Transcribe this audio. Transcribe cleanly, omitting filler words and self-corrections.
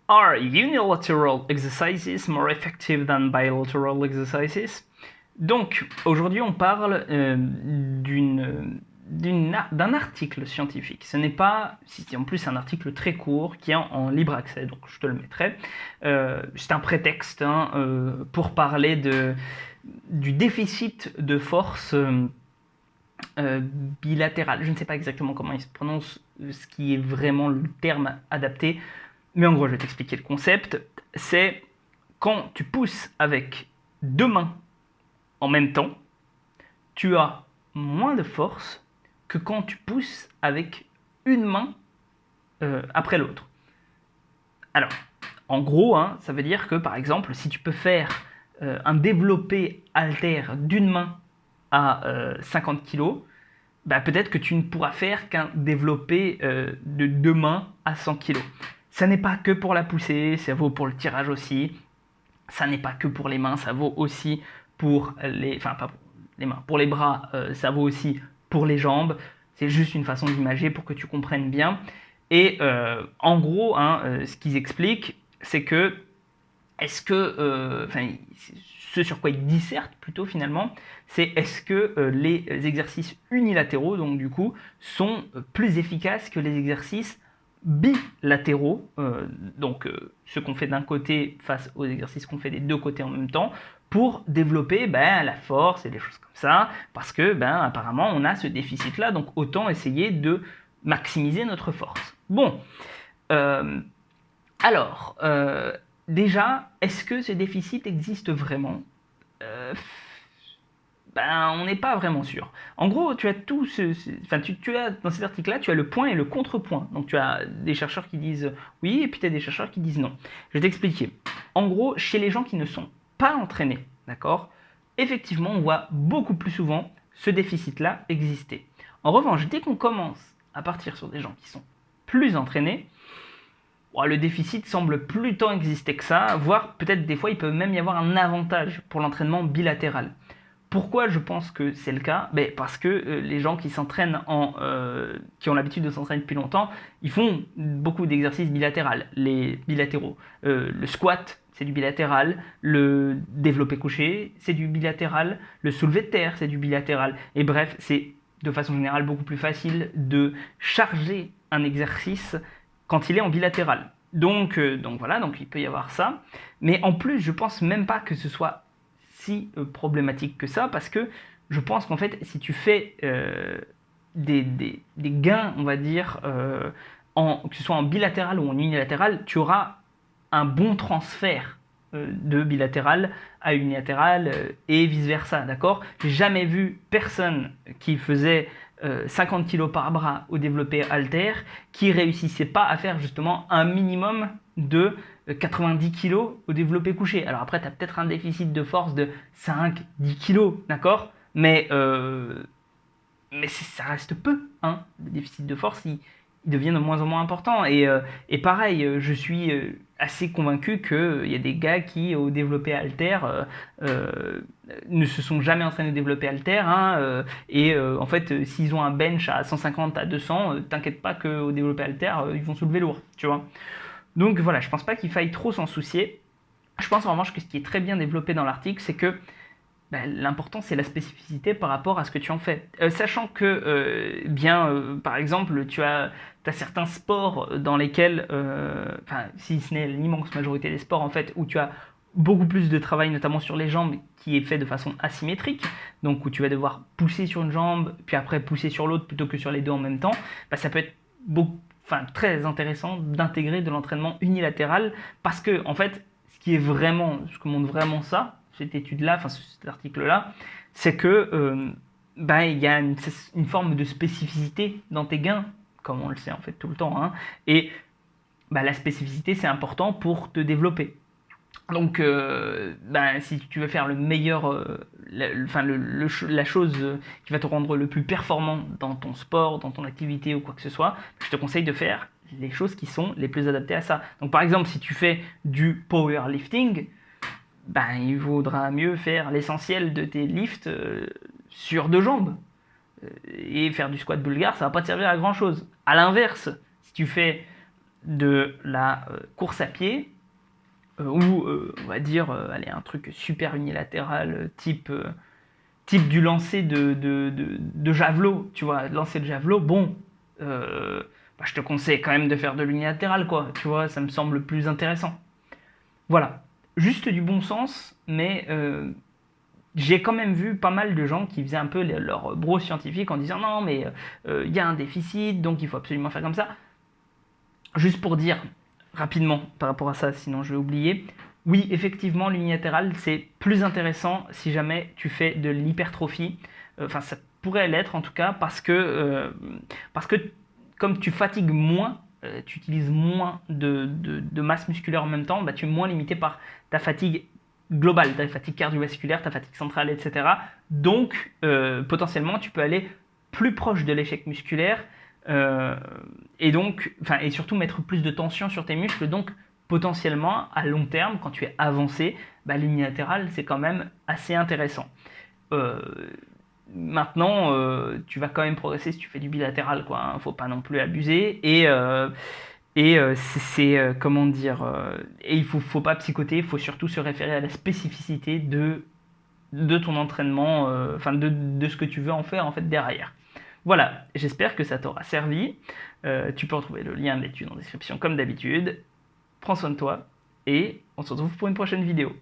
Are unilateral exercises more effective than bilateral exercises? Donc, aujourd'hui, on parle d'un article scientifique. Ce n'est pas, c'est en plus un article très court qui est en libre accès, donc je te le mettrai. C'est un prétexte pour parler du déficit de force bilatérale. Je ne sais pas exactement comment il se prononce, ce qui est vraiment le terme adapté. Mais en gros, je vais t'expliquer le concept. C'est quand tu pousses avec deux mains en même temps, tu as moins de force que quand tu pousses avec une main après l'autre. Alors, en gros, ça veut dire que par exemple, si tu peux faire un développé halter d'une main à 50 kg, bah, peut-être que tu ne pourras faire qu'un développé de deux mains à 100 kg. Ça n'est pas que pour la poussée, ça vaut pour le tirage aussi. Ça n'est pas que pour les mains, ça vaut aussi pour les... Enfin, pas pour les mains. Pour les bras, ça vaut aussi pour les jambes. C'est juste une façon d'imager pour que tu comprennes bien. Et en gros, ce qu'ils expliquent, c'est que est-ce que, ce sur quoi ils dissertent plutôt finalement, c'est est-ce que les exercices unilatéraux, donc du coup, sont plus efficaces que les exercices bilatéraux, ce qu'on fait d'un côté face aux exercices qu'on fait des deux côtés en même temps, pour développer la force et des choses comme ça, parce que apparemment on a ce déficit-là, donc autant essayer de maximiser notre force. Bon, euh, alors, déjà, est-ce que ce déficit existe vraiment? Euh, On n'est pas vraiment sûr. En gros, tu as tout tu as dans cet article-là, tu as le point et le contrepoint. Donc tu as des chercheurs qui disent oui, et puis tu as des chercheurs qui disent non. Je vais t'expliquer. En gros, chez les gens qui ne sont pas entraînés, d'accord, effectivement, on voit beaucoup plus souvent ce déficit-là exister. En revanche, dès qu'on commence à partir sur des gens qui sont plus entraînés, le déficit semble plus tant exister que ça, voire peut-être des fois il peut même y avoir un avantage pour l'entraînement bilatéral. Pourquoi je pense que c'est le cas? Parce que les gens qui s'entraînent qui ont l'habitude de s'entraîner depuis longtemps, ils font beaucoup d'exercices bilatéraux. Le squat, c'est du bilatéral. Le développé couché, c'est du bilatéral. Le soulevé de terre, c'est du bilatéral. Et bref, c'est de façon générale beaucoup plus facile de charger un exercice quand il est en bilatéral. Donc voilà, donc il peut y avoir ça. Mais en plus, je pense même pas que ce soit si problématique que ça, parce que je pense qu'en fait, si tu fais des gains, on va dire, que ce soit en bilatéral ou en unilatéral, tu auras un bon transfert de bilatéral à unilatéral et vice versa, d'accord? J'ai jamais vu personne qui faisait 50 kg par bras au développé halter qui réussissait pas à faire justement un minimum de 90 kg au développé couché. Alors après, tu as peut-être un déficit de force de 5-10 kg, d'accord? Mais ça reste peu, hein. Le déficit de force, il devient de moins en moins important. Et pareil, je suis assez convaincu qu'il y a des gars qui, au développé halter, ne se sont jamais entraînés au développé halter. En fait, s'ils ont un bench à 150, à 200, t'inquiète pas qu'au développé halter, ils vont soulever lourd, tu vois. Donc voilà, je pense pas qu'il faille trop s'en soucier. Je pense en revanche que ce qui est très bien développé dans l'article, c'est que l'important c'est la spécificité par rapport à ce que tu en fais. Sachant que, par exemple, tu as certains sports dans lesquels, si ce n'est l'immense majorité des sports en fait, où tu as beaucoup plus de travail, notamment sur les jambes, qui est fait de façon asymétrique, donc où tu vas devoir pousser sur une jambe, puis après pousser sur l'autre plutôt que sur les deux en même temps, ça peut être très intéressant d'intégrer de l'entraînement unilatéral, parce que en fait, ce que montre vraiment ça, cette étude-là, cet article-là, c'est que il y a une forme de spécificité dans tes gains, comme on le sait en fait tout le temps, hein. Et la spécificité, c'est important pour te développer. Donc, si tu veux faire le meilleur, la chose qui va te rendre le plus performant dans ton sport, dans ton activité ou quoi que ce soit, je te conseille de faire les choses qui sont les plus adaptées à ça. Donc, par exemple, si tu fais du powerlifting, il vaudra mieux faire l'essentiel de tes lifts sur deux jambes. Et faire du squat bulgare, ça va pas te servir à grand chose. À l'inverse, si tu fais de la course à pied, ou on va dire allez, un truc super unilatéral, type du lancer de javelot, tu vois, lancer de javelot, bon, bah, je te conseille quand même de faire de l'unilatéral, quoi, tu vois, ça me semble plus intéressant. Voilà, juste du bon sens, mais j'ai quand même vu pas mal de gens qui faisaient un peu leur bro scientifique en disant non, mais il y a un déficit, donc il faut absolument faire comme ça. Juste pour dire rapidement par rapport à ça, sinon je vais oublier. Oui, effectivement, l'unilatéral, c'est plus intéressant si jamais tu fais de l'hypertrophie. Enfin, ça pourrait l'être en tout cas, parce que comme tu fatigues moins, tu utilises moins de masse musculaire en même temps, bah, tu es moins limité par ta fatigue globale, ta fatigue cardiovasculaire, ta fatigue centrale, etc. Donc, potentiellement, tu peux aller plus proche de l'échec musculaire, euh, et donc, enfin, et surtout mettre plus de tension sur tes muscles. Donc, potentiellement, à long terme, quand tu es avancé, bah, l'unilatéral, c'est quand même assez intéressant. Euh, Maintenant, tu vas quand même progresser si tu fais du bilatéral, quoi. Hein, faut pas non plus abuser. Comment dire, et il faut pas psychoter. Il faut surtout se référer à la spécificité de ton entraînement, enfin de ce que tu veux en faire en fait derrière. Voilà, j'espère que ça t'aura servi. Tu peux retrouver le lien de l'étude en description comme d'habitude. Prends soin de toi et on se retrouve pour une prochaine vidéo.